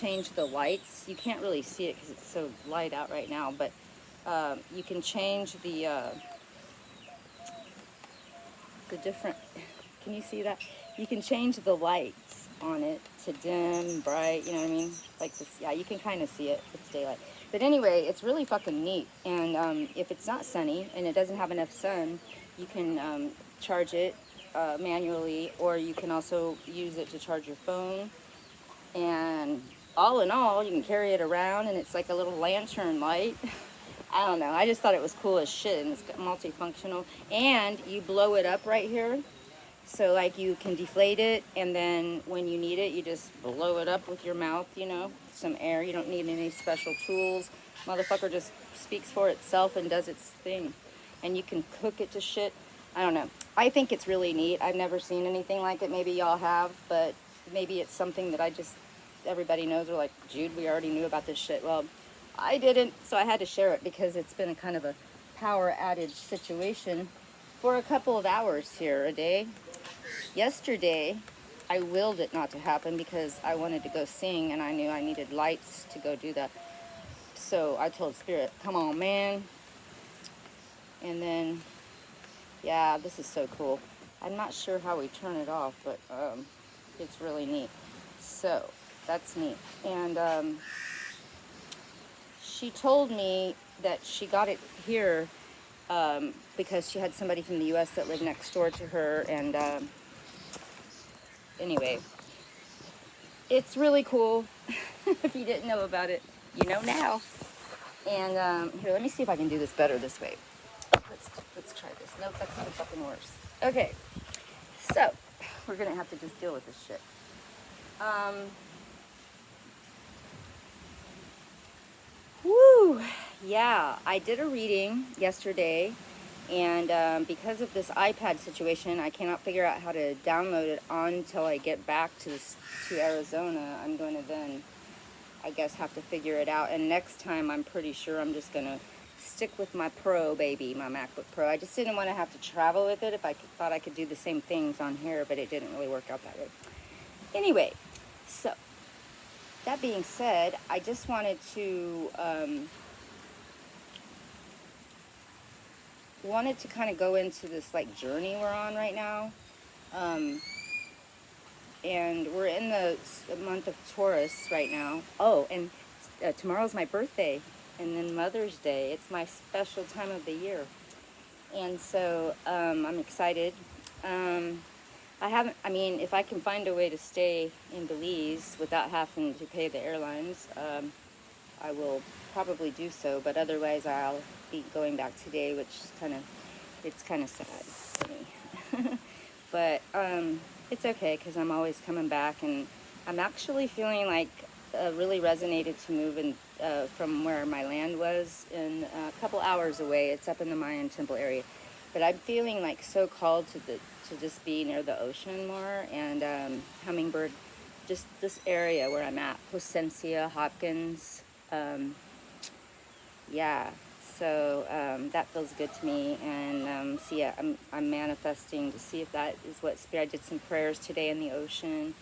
change the lights. You can't really see it because it's so light out right now, but you can change the different, can you see that? You can change the lights on it to dim, bright, you know what I mean? Like this, yeah, you can kind of see it. It's daylight. But anyway, it's really fucking neat. And if it's not sunny and it doesn't have enough sun, you can charge it manually, or you can also use it to charge your phone. And all in all, you can carry it around, and it's like a little lantern light. I don't know. I just thought it was cool as shit, and it's multifunctional. And you blow it up right here. So, like, you can deflate it, and then when you need it, you just blow it up with your mouth, you know, some air. You don't need any special tools. Motherfucker just speaks for itself and does its thing. And you can cook it to shit. I don't know. I think it's really neat. I've never seen anything like it. Maybe y'all have, but maybe it's something that everybody knows. We're like, Jude, we already knew about this shit. Well, I didn't, so I had to share it because it's been a kind of a power outage situation for a couple of hours here a day. Yesterday, I willed it not to happen because I wanted to go sing, and I knew I needed lights to go do that. So I told Spirit, come on, man. And then, yeah, this is so cool. I'm not sure how we turn it off, but it's really neat. So that's neat. And she told me that she got it here because she had somebody from the U.S. that lived next door to her. And anyway, it's really cool. If you didn't know about it, you know now. And here, let me see if I can do this better this way. Let's try this. Nope, that's even fucking worse. Okay, so we're gonna have to just deal with this shit. Woo! Yeah, I did a reading yesterday, and because of this iPad situation, I cannot figure out how to download it until I get back to Arizona. I'm going to then, I guess, have to figure it out. And next time, I'm pretty sure I'm just going to stick with my Pro, baby, my MacBook Pro. I just didn't want to have to travel with it if I thought I could do the same things on here, but it didn't really work out that way. Anyway, so that being said, I just wanted to kind of go into this like journey we're on right now. And we're in the month of Taurus right now. Oh, and tomorrow's my birthday, and then Mother's Day. It's my special time of the year. And so I'm excited. If I can find a way to stay in Belize without having to pay the airlines, I will probably do so. But otherwise, I'll be going back today, which is it's kind of sad for me. But it's okay because I'm always coming back, and I'm actually feeling like really resonated to move in from where my land was in a couple hours away. It's up in the Mayan temple area. But I'm feeling like so called to just be near the ocean more, and Hummingbird, just this area where I'm at, Placencia, Hopkins, yeah. So that feels good to me, and so yeah, I'm manifesting to see if that is what Spirit. I did some prayers today in the ocean.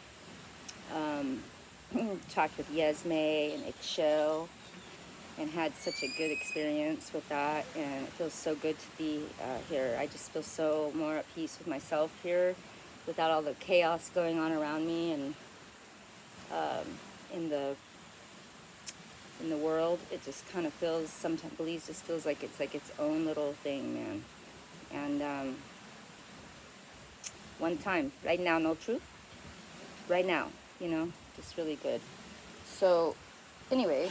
Talked with Yesme and Ixchel, and had such a good experience with that, and it feels so good to be here. I just feel so more at peace with myself here, without all the chaos going on around me, and in the world. It just kind of feels, sometimes Belize just feels like it's own little thing, man. And one time, right now, no truth, right now, just really good. So anyway,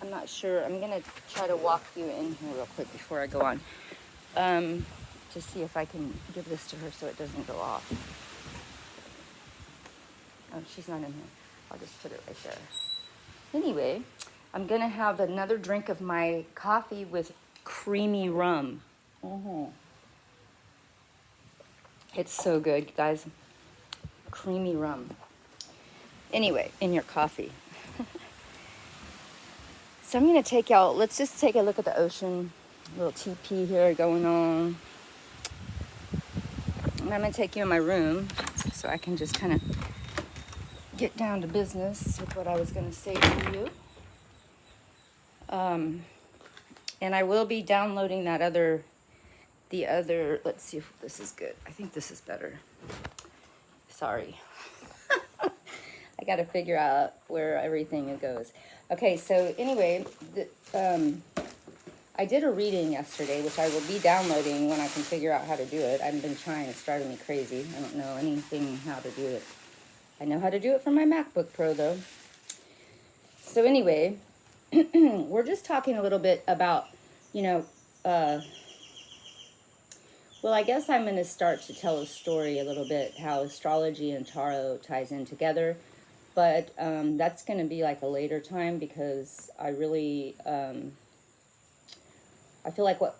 I'm not sure. I'm going to try to walk you in here real quick before I go on. To see if I can give this to her so it doesn't go off. Oh, she's not in here. I'll just put it right there. Anyway, I'm going to have another drink of my coffee with creamy rum. It's so good, guys. Creamy rum. Anyway, in your coffee. So I'm going to take y'all, let's just take a look at the ocean. A little TP here going on. And I'm going to take you in my room so I can just kind of get down to business with what I was going to say to you. And I will be downloading that the other, let's see if this is good. I think this is better. Sorry. I got to figure out where everything goes. Okay, so anyway, I did a reading yesterday, which I will be downloading when I can figure out how to do it. I've been trying. It's driving me crazy. I don't know anything how to do it. I know how to do it from my MacBook Pro, though. So anyway, we're just talking a little bit about, you know, well, I guess I'm going to start to tell a story a little bit, how astrology and tarot ties in together. But that's going to be like a later time, because I really, I feel like what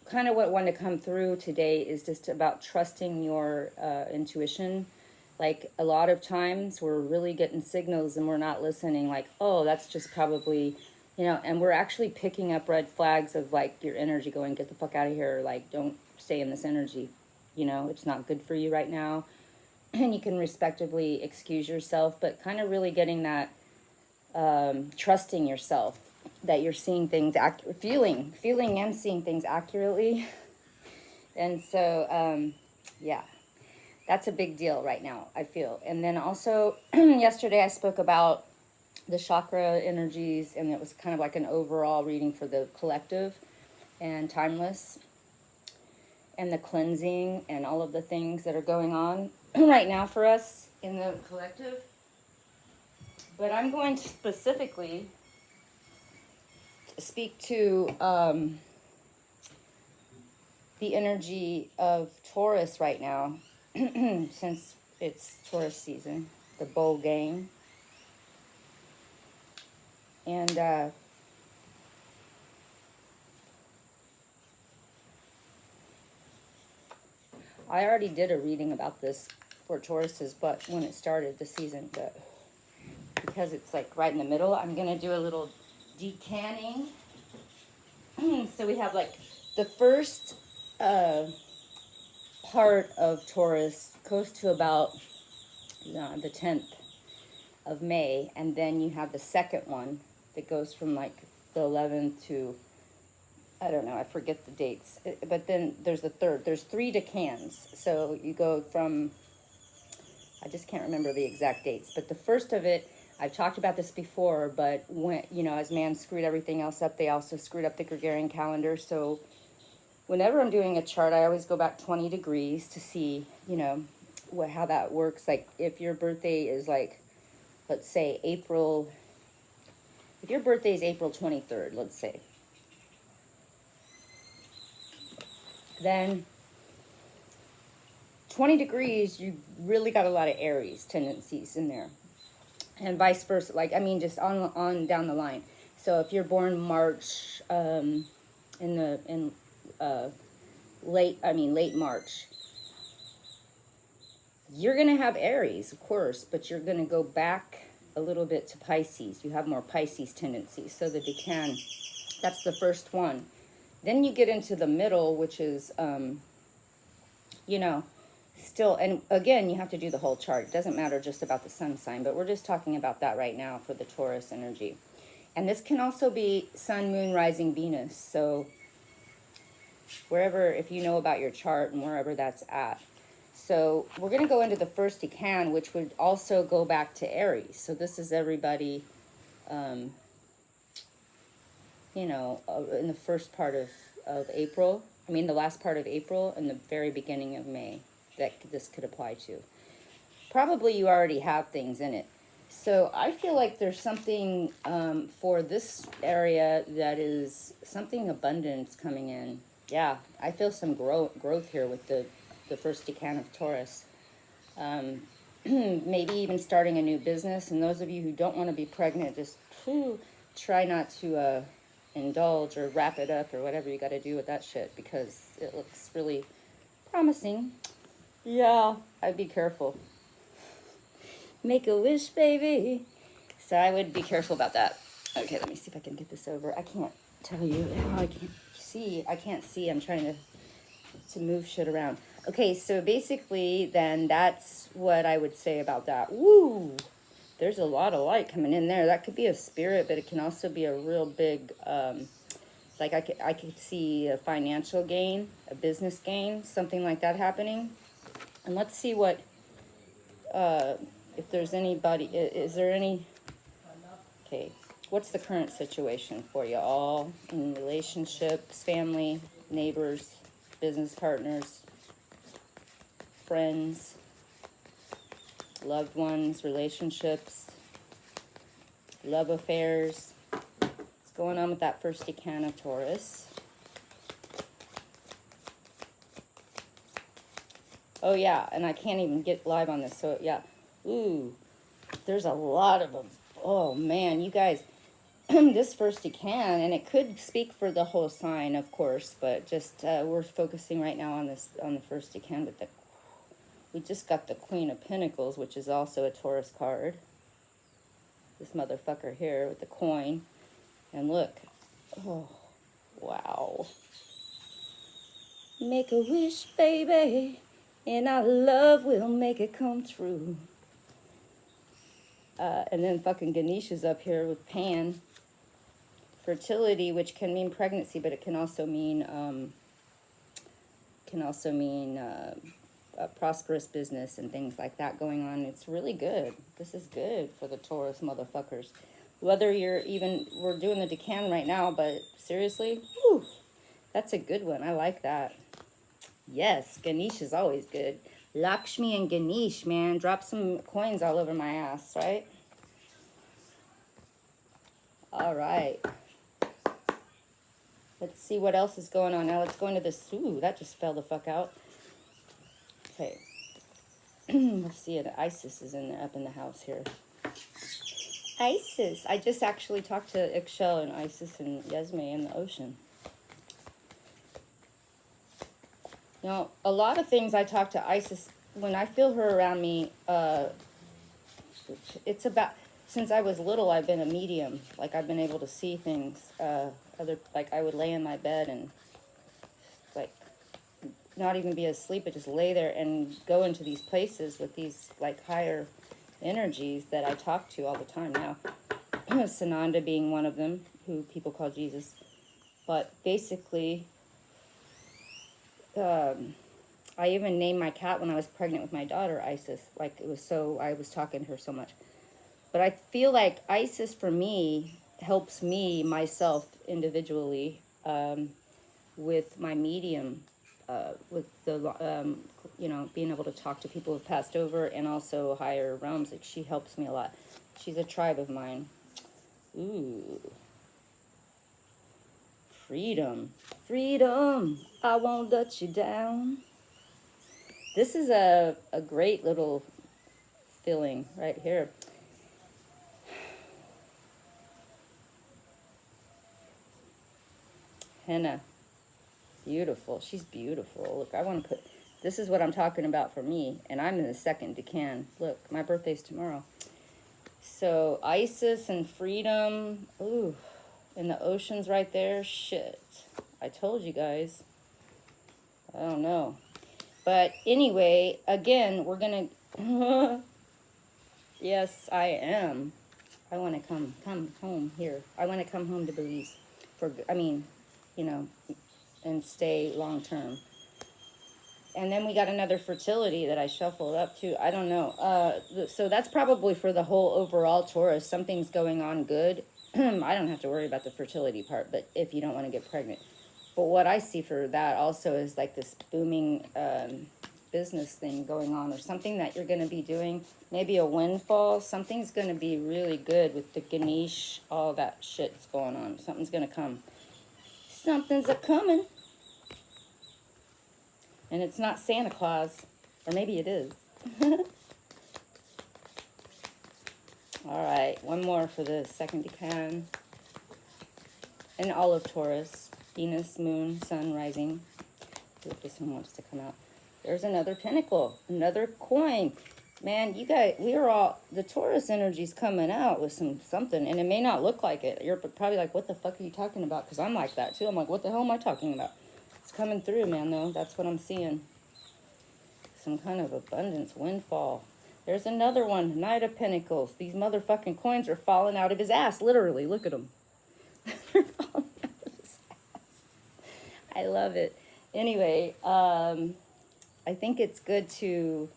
wanted to come through today is just about trusting your intuition. Like, a lot of times we're really getting signals and we're not listening, like, oh, that's just probably, you know, and we're actually picking up red flags of like your energy going, get the fuck out of here. Like, don't stay in this energy. You know, it's not good for you right now. And you can respectively excuse yourself, but kind of really getting that, trusting yourself, that you're seeing things, feeling and seeing things accurately. And so, yeah. That's a big deal right now, I feel. And then also, yesterday I spoke about the chakra energies, and it was kind of like an overall reading for the collective and timeless, and the cleansing and all of the things that are going on right now for us in the collective. But I'm going to specifically speak to the energy of Taurus right now. Since it's Taurus season, the bowl game. And I already did a reading about this for Tauruses, but when it started the season, but because it's like right in the middle, I'm going to do a little decanning. So we have like the first part of Taurus goes to about the 10th of May, and then you have the second one that goes from like the 11th to, I don't know, I forget the dates, but then there's the third. There's 3 decans, so you go from, I just can't remember the exact dates, but the first of it, I've talked about this before, but when, you know, as man screwed everything else up, they also screwed up the Gregorian calendar. So whenever I'm doing a chart, I always go back 20 degrees to see, you know, how that works. Like, if your birthday is like, let's say if your birthday is April 23rd, let's say, then 20 degrees, you really got a lot of Aries tendencies in there. And vice versa, like, I mean, just on down the line. So if you're born March, late March, you're going to have Aries, of course, but you're going to go back a little bit to Pisces. You have more Pisces tendencies. So the decan, that's the first one. Then you get into the middle, which is, you know, still, and again, you have to do the whole chart. It doesn't matter just about the sun sign, but we're just talking about that right now for the Taurus energy. And this can also be sun, moon, rising, Venus. So wherever, if you know about your chart and wherever that's at. So we're going to go into the first decan, which would also go back to Aries. So this is everybody, you know, in the first part of April. I mean, the last part of April and the very beginning of May that this could apply to. Probably you already have things in it. So I feel like there's something for this area that is something abundance coming in. Yeah, I feel some growth here with the first decan of Taurus. Maybe even starting a new business. And those of you who don't want to be pregnant, just try not to indulge or wrap it up or whatever you got to do with that shit, because it looks really promising. Yeah, I'd be careful. Make a wish, baby. So I would be careful about that. Okay, let me see if I can get this over. I can't tell you how I can't see. I'm trying to move shit around. Okay, so basically then that's what I would say about that. Woo! there's a lot of light coming in there. That could be a spirit, but it can also be a real big, like I could see a financial gain, a business gain, something like that happening. And let's see what, if there's anybody, is there any, okay, what's the current situation for you all in relationships, family, neighbors, business partners, friends, loved ones, relationships, love affairs? What's going on with that first decan of Taurus? Oh yeah, and I can't even get live on this, so yeah. Ooh, there's a lot of them. Oh man, you guys, this first decan, and it could speak for the whole sign, of course, but just we're focusing right now on this, on the first decan. But we just got the Queen of Pentacles, which is also a Taurus card. This motherfucker here with the coin, and look, oh wow. Make a wish, baby, and our love will make it come true. And then fucking Ganesh is up here with Pan. Fertility, which can mean pregnancy, but it can also mean a prosperous business and things like that going on. It's really good. This is good for the Taurus motherfuckers. Whether you're even, we're doing the decan right now, but seriously, whew, that's a good one. I like that. Yes, Ganesh is always good. Lakshmi and Ganesh, man. Drop some coins all over my ass, right? All right. Let's see what else is going on now. Let's go into this. Ooh, that just fell the fuck out. Okay. Let's see it. Isis is up in the house here. Isis. I just actually talked to Ixchel and Isis and Yesme in the ocean. You know, a lot of things I talk to Isis, when I feel her around me, it's about, since I was little, I've been a medium. Like, I've been able to see things. Like, I would lay in my bed and, like, not even be asleep, but just lay there and go into these places with these, like, higher energies that I talk to all the time now. Sananda being one of them, who people call Jesus. But basically, I even named my cat when I was pregnant with my daughter, Isis. Like, it was so, I was talking to her so much. But I feel like Isis, for me, helps me, myself, individually, with my medium, with the, you know, being able to talk to people who've passed over, and also higher realms. Like, she helps me a lot. She's a tribe of mine. Ooh. Freedom. Freedom. I won't let you down. This is a great little feeling right here. Henna. Beautiful. She's beautiful. Look, I want to put, this is what I'm talking about for me. And I'm in the second decan. Look, my birthday's tomorrow. So Isis and freedom. Ooh. And the ocean's right there. Shit. I told you guys. I don't know. But anyway, again, we're going to... Yes, I am. I want to come home here. I want to come home to Belize. You know, and stay long term. And then we got another fertility that I shuffled up too. I don't know. So that's probably for the whole overall Taurus. Something's going on good. I don't have to worry about the fertility part, but if you don't want to get pregnant. But what I see for that also is like this booming business thing going on, or something that you're going to be doing. Maybe a windfall. Something's going to be really good with the Ganesh, all that shit's going on. Something's going to come. Something's a-coming. And it's not Santa Claus. Or maybe it is. All right, one more for the second decan. And all of Taurus. Venus, Moon, Sun, Rising. If this one wants to come out. There's another pentacle. Another coin. Man, you guys, we are all, the Taurus energy's coming out with something. And it may not look like it. You're probably like, what the fuck are you talking about? Because I'm like that too. I'm like, what the hell am I talking about? It's coming through, man, though. That's what I'm seeing. Some kind of abundance, windfall. There's another one, Knight of Pentacles. These motherfucking coins are falling out of his ass, literally. Look at them. They're falling out of his ass. I love it. Anyway, I think it's good to,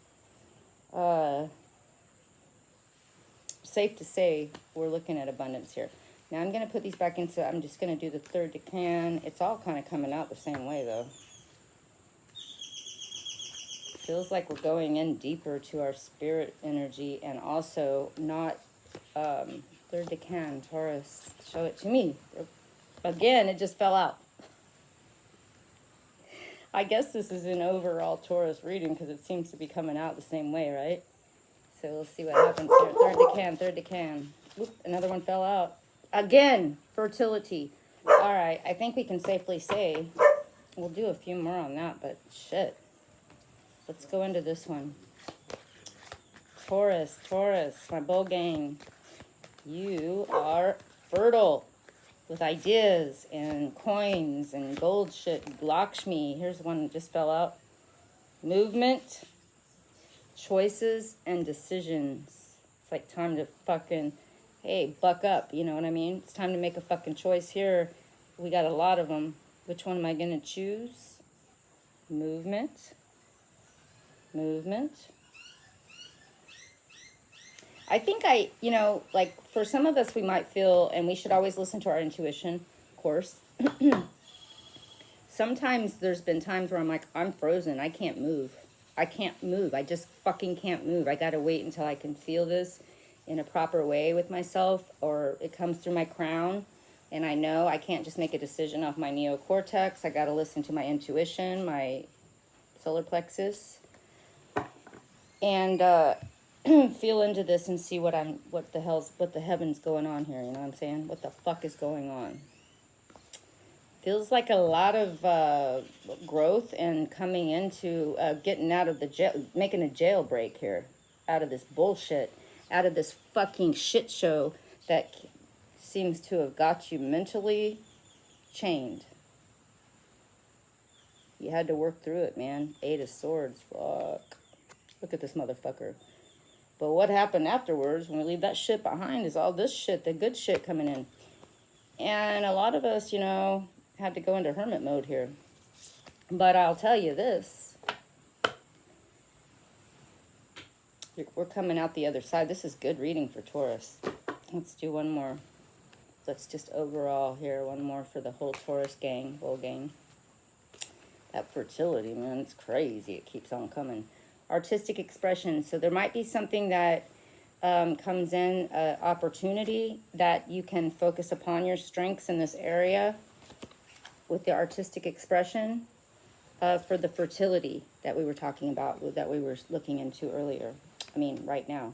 safe to say, we're looking at abundance here. Now I'm going to put these back into, I'm just going to do the third decan. It's all kind of coming out the same way, though. Feels like we're going in deeper to our spirit energy, and also not, third decan, Taurus, show it to me. Again, it just fell out. I guess this is an overall Taurus reading because it seems to be coming out the same way, right? So we'll see what happens here. Third decan. Oop, another one fell out. Again, fertility. All right, I think we can safely say, we'll do a few more on that, but shit. Let's go into this one. Taurus, my bull gang. You are fertile with ideas and coins and gold shit. Lakshmi. Here's one that just fell out. Movement, choices, and decisions. It's like time to fucking, hey, buck up. You know what I mean? It's time to make a fucking choice here. We got a lot of them. Which one am I going to choose? Movement. I think like for some of us, we might feel, and we should always listen to our intuition, of course. Sometimes there's been times where I'm like, I'm frozen. I can't move. I just fucking can't move. I got to wait until I can feel this in a proper way with myself, or it comes through my crown. And I know I can't just make a decision off my neocortex. I got to listen to my intuition, my solar plexus. And feel into this and see what the heaven's going on here. You know what I'm saying? What the fuck is going on? Feels like a lot of growth and coming into getting out of the jail, making a jailbreak here, out of this bullshit, out of this fucking shit show that seems to have got you mentally chained. You had to work through it, man. 8 of Swords. Fuck. Look at this motherfucker. But what happened afterwards, when we leave that shit behind, is all this shit, the good shit coming in. And a lot of us, had to go into hermit mode here. But I'll tell you this. We're coming out the other side. This is good reading for Taurus. Let's do one more. Let's just overall here, one more for the whole Taurus gang, bull gang. That fertility, man, it's crazy. It keeps on coming. Artistic expression. So there might be something that comes in, opportunity that you can focus upon your strengths in this area with the artistic expression for the fertility that we were talking about, that we were looking into earlier. I mean, right now.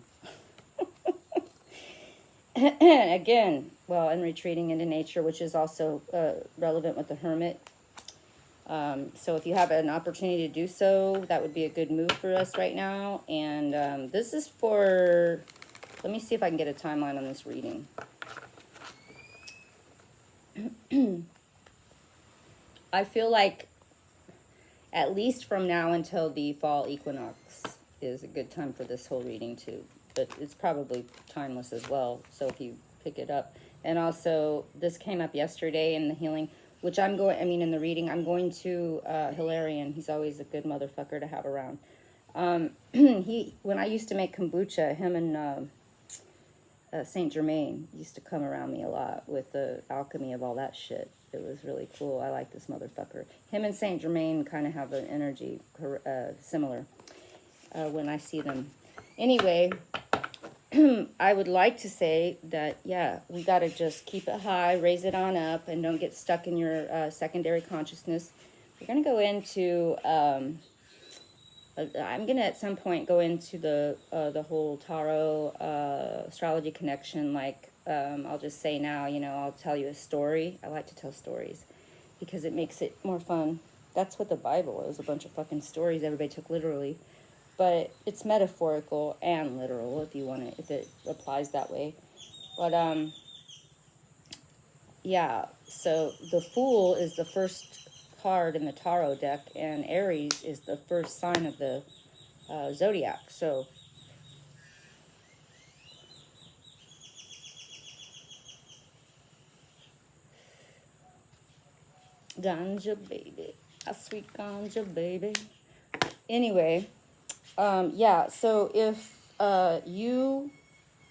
Again, well, and retreating into nature, which is also relevant with the hermit. So if you have an opportunity to do so, that would be a good move for us right now. And this is for, let me see if I can get a timeline on this reading. I feel like at least from now until the fall equinox is a good time for this whole reading too. But it's probably timeless as well, so if you pick it up. And also, this came up yesterday in the healing, which in the reading, I'm going to Hilarion. He's always a good motherfucker to have around. When I used to make kombucha, him and Saint Germain used to come around me a lot with the alchemy of all that shit. It was really cool. I like this motherfucker. Him and Saint Germain kind of have an energy similar when I see them. Anyway, I would like to say that, yeah, we got to just keep it high, raise it on up, and don't get stuck in your secondary consciousness. We're going to go into, I'm going to at some point go into the whole tarot astrology connection. Like, I'll just say now, I'll tell you a story. I like to tell stories because it makes it more fun. That's what the Bible is, a bunch of fucking stories everybody took literally. But it's metaphorical and literal if it applies that way. But yeah, so the Fool is the first card in the tarot deck, and Aries is the first sign of the zodiac. So Ganja baby. A sweet ganja baby. Anyway, yeah, so if you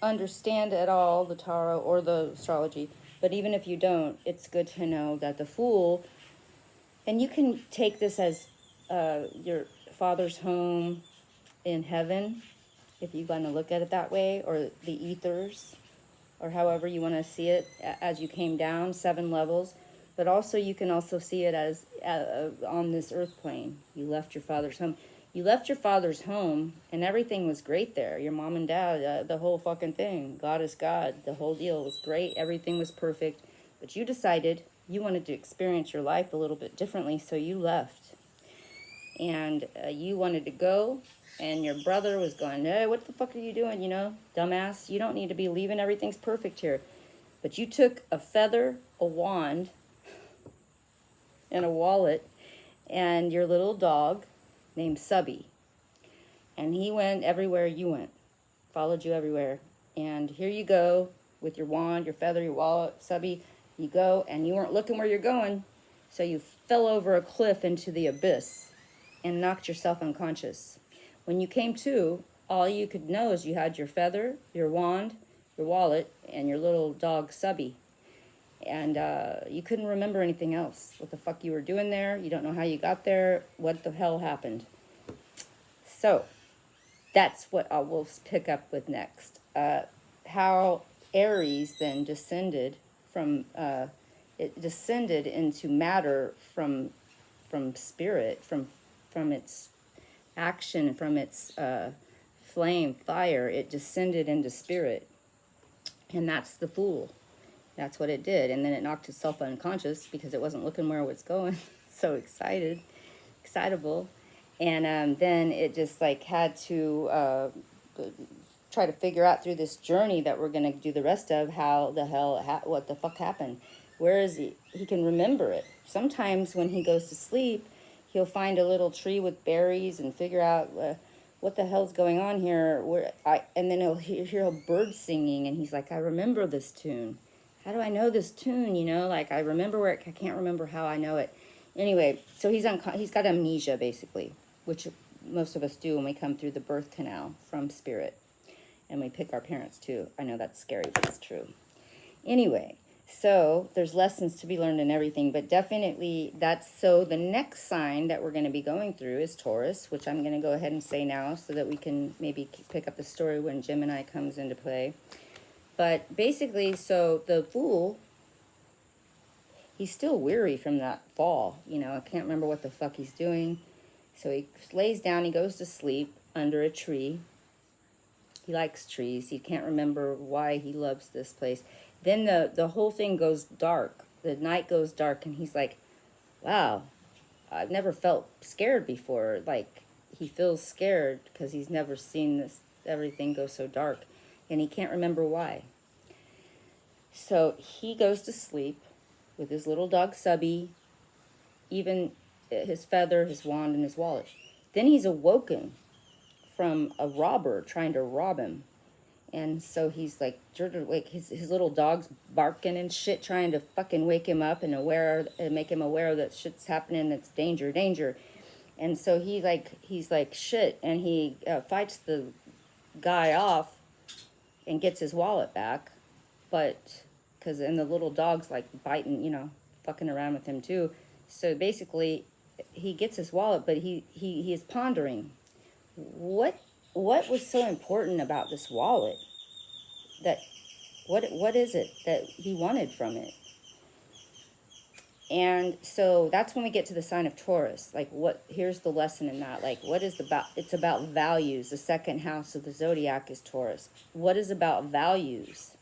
understand at all the tarot or the astrology, but even if you don't, it's good to know that the Fool, and you can take this as your father's home in heaven, if you want to look at it that way, or the ethers, or however you want to see it as you came down 7 levels. But also you can also see it as on this earth plane. You left your father's home. You left your father's home and everything was great there. Your mom and dad, the whole fucking thing. God is God. The whole deal was great. Everything was perfect. But you decided you wanted to experience your life a little bit differently, so you left. And you wanted to go, and your brother was going, hey, what the fuck are you doing, dumbass? You don't need to be leaving. Everything's perfect here. But you took a feather, a wand, and a wallet, and your little dog named Subby. And he went everywhere you went, followed you everywhere. And here you go with your wand, your feather, your wallet, Subby. You go, and you weren't looking where you're going, so you fell over a cliff into the abyss and knocked yourself unconscious. When you came to, all you could know is you had your feather, your wand, your wallet, and your little dog Subby. And you couldn't remember anything else. What the fuck you were doing there. You don't know how you got there. What the hell happened? So that's what we'll pick up with next. How Aries then descended from, it descended into matter from spirit, from its action, from its flame, fire. It descended into spirit. And that's the Fool. That's what it did. And then it knocked itself unconscious because it wasn't looking where it was going. So excitable. And then it just like had to try to figure out through this journey that we're going to do the rest of how the hell, what the fuck happened. Where is he? He can remember it. Sometimes when he goes to sleep, he'll find a little tree with berries and figure out what the hell's going on here. And then he'll hear a bird singing, and he's like, I remember this tune. How do I know this tune? Like I remember where I can't remember how I know it. Anyway, so he's got amnesia basically, which most of us do when we come through the birth canal from spirit, and we pick our parents too. I know that's scary, but it's true. Anyway. So there's lessons to be learned in everything, but definitely so the next sign that we're going to be going through is Taurus, which I'm going to go ahead and say now so that we can maybe pick up the story when Gemini comes into play. But basically, so the Fool, he's still weary from that fall. I can't remember what the fuck he's doing. So he lays down, he goes to sleep under a tree. He likes trees. He can't remember why he loves this place. Then the whole thing goes dark. The night goes dark, and he's like, wow, I've never felt scared before. Like, he feels scared because he's never seen everything go so dark, and he can't remember why. So he goes to sleep with his little dog Subby, even his feather, his wand, and his wallet. Then he's awoken from a robber trying to rob him. And so he's like, his little dog's barking and shit, trying to fucking wake him up and make him aware that shit's happening. That's danger. And so he's like shit, and he fights the guy off and gets his wallet back, and the little dog's like biting, fucking around with him too. So basically, he gets his wallet, but he is pondering, what was so important about this wallet? What is it that he wanted from it? And so that's when we get to the sign of Taurus. Like, here's the lesson in that. Like, it's about values. The second house of the zodiac is Taurus. What is about values?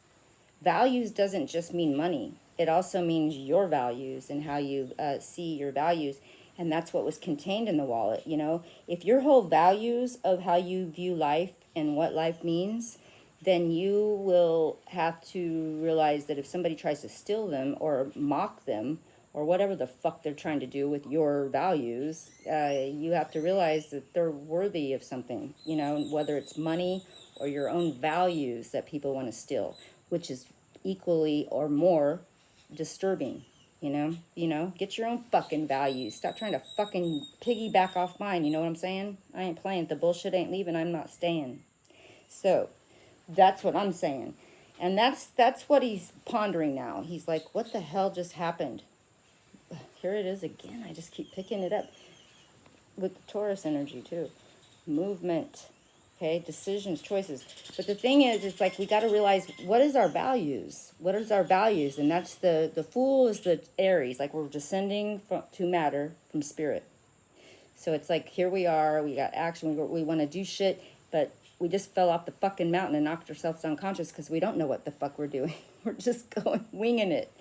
Values doesn't just mean money. It also means your values and how you see your values. And that's what was contained in the wallet. If your whole values of how you view life and what life means, then you will have to realize that if somebody tries to steal them or mock them or whatever the fuck they're trying to do with your values, you have to realize that they're worthy of something, whether it's money or your own values that people want to steal, which is equally or more disturbing. Get your own fucking values. Stop trying to fucking piggyback off mine. You know what I'm saying? I ain't playing. If the bullshit ain't leaving, I'm not staying. So that's what I'm saying. And that's what he's pondering now. He's like, what the hell just happened? Here it is again. I just keep picking it up with the Taurus energy too. Movement. Okay, decisions, choices. But the thing is, it's like we got to realize, what is our values? What is our values? And that's the Fool is the Aries. Like, we're descending to matter from spirit. So it's like, here we are. We got action. We want to do shit. But we just fell off the fucking mountain and knocked ourselves unconscious because we don't know what the fuck we're doing. We're just winging it.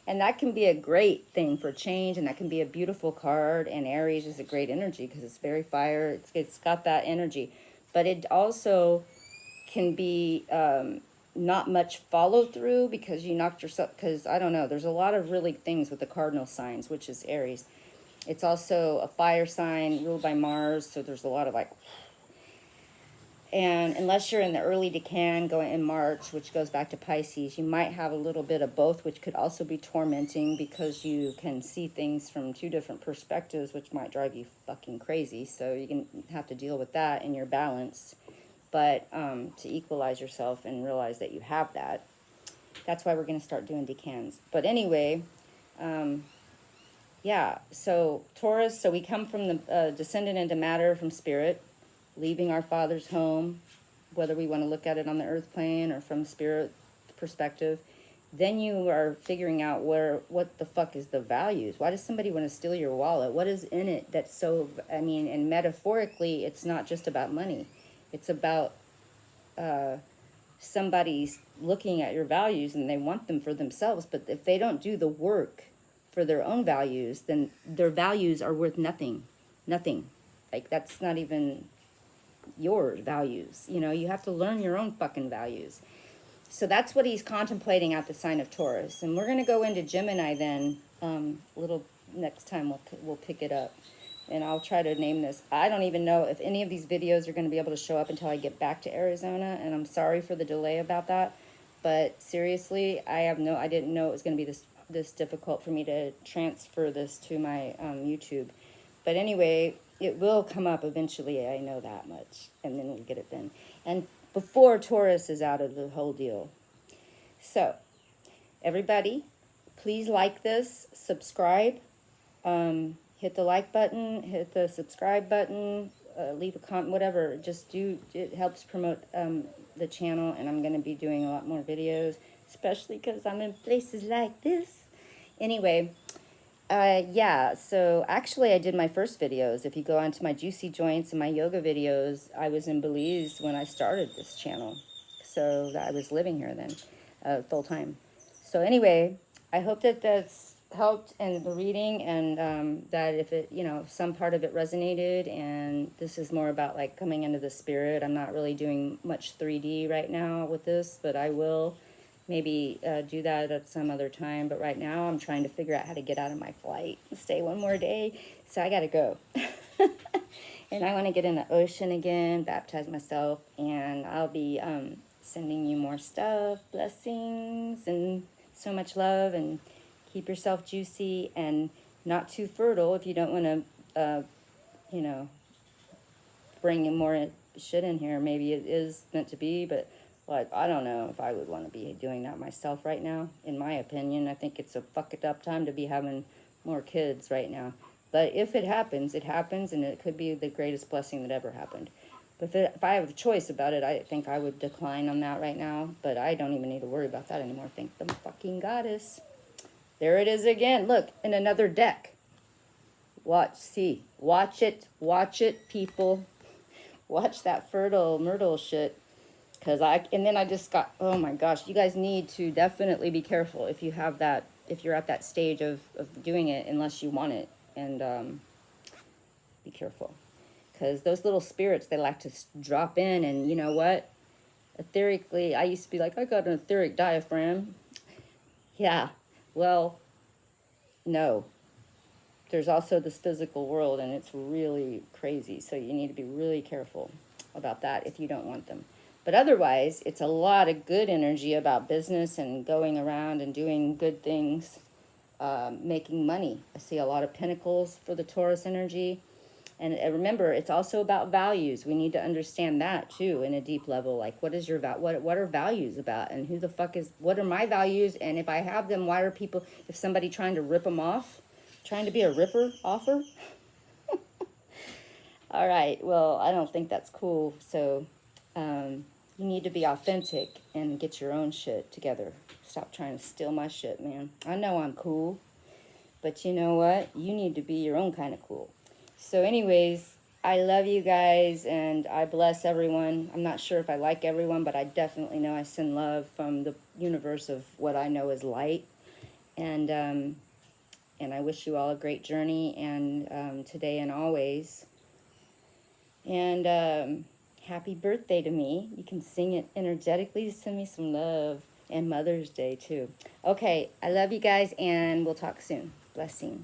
And that can be a great thing for change. And that can be a beautiful card. And Aries is a great energy because it's very fire. It's got that energy. But it also can be not much follow through because you knocked yourself, because I don't know, there's a lot of really things with the cardinal signs, which is Aries. It's also a fire sign ruled by Mars, so there's a lot of like, and unless you're in the early decan going in March, which goes back to Pisces, you might have a little bit of both, which could also be tormenting because you can see things from two different perspectives, which might drive you fucking crazy. So you can have to deal with that in your balance. But to equalize yourself and realize that you have that. That's why we're going to start doing decans. But anyway, yeah, so Taurus, so we come from the descendant into matter from spirit, leaving our father's home, whether we want to look at it on the earth plane or from spirit perspective. Then you are figuring out what the fuck is the values. Why does somebody want to steal your wallet? What is in it that's so, I mean, and metaphorically, it's not just about money. It's about somebody's looking at your values and they want them for themselves. But if they don't do the work for their own values, then their values are worth nothing. Nothing. Like, that's not even your values. You have to learn your own fucking values. So that's what he's contemplating at the sign of Taurus. And we're going to go into Gemini then, little next time we'll pick it up. And I'll try to name this. I don't even know if any of these videos are going to be able to show up until I get back to Arizona. And I'm sorry for the delay about that. But seriously, I didn't know it was going to be this difficult for me to transfer this to my YouTube. But anyway, it will come up eventually. I know that much. And then we'll get it then. And before Taurus is out of the whole deal. So, everybody, please like this, subscribe, hit the like button, hit the subscribe button, leave a comment, whatever. Just it helps promote the channel, and I'm going to be doing a lot more videos, especially because I'm in places like this. Anyway, yeah, so actually I did my first videos. If you go onto my Juicy Joints and my yoga videos, I was in Belize when I started this channel. So I was living here then, full time. So anyway, I hope that that's helped in the reading, and that if it, some part of it resonated. And this is more about like coming into the spirit. I'm not really doing much 3D right now with this, but I will maybe do that at some other time. But right now I'm trying to figure out how to get out of my flight and stay one more day. So I gotta go. And I want to get in the ocean again, baptize myself, and I'll be sending you more stuff. Blessings and so much love, and keep yourself juicy and not too fertile if you don't want to, bring in more shit in here. Maybe it is meant to be, but like, I don't know if I would want to be doing that myself right now. In my opinion, I think it's a fucked up time to be having more kids right now. But if it happens, it happens, and it could be the greatest blessing that ever happened. But if I have a choice about it, I think I would decline on that right now. But I don't even need to worry about that anymore. Thank the fucking goddess. There it is again. Look, in another deck. Watch it, people. Watch that fertile myrtle shit. And then I just got, oh my gosh, you guys need to definitely be careful if you have that, if you're at that stage of doing it, unless you want it. And be careful. Because those little spirits, they like to drop in, and you know what? Etherically, I used to be like, I got an etheric diaphragm. Yeah, well, no. There's also this physical world, and it's really crazy. So you need to be really careful about that if you don't want them. But otherwise, it's a lot of good energy about business and going around and doing good things. making money. I see a lot of pentacles for the Taurus energy. And remember, it's also about values. We need to understand that too in a deep level. Like, what is your what are values about, and who the fuck is, what are my values? And if I have them, why are people, if somebody trying to rip them off, trying to be a ripper offer? All right, well, I don't think that's cool. So you need to be authentic and get your own shit together. Stop trying to steal my shit, man. I know I'm cool, but you know what? You need to be your own kind of cool. So anyways, I love you guys, and I bless everyone. I'm not sure if I like everyone, but I definitely know I send love from the universe of what I know is light. And I wish you all a great journey, and today and always. And happy birthday to me. You can sing it energetically. Send me some love. And Mother's Day, too. Okay, I love you guys, and we'll talk soon. Blessing.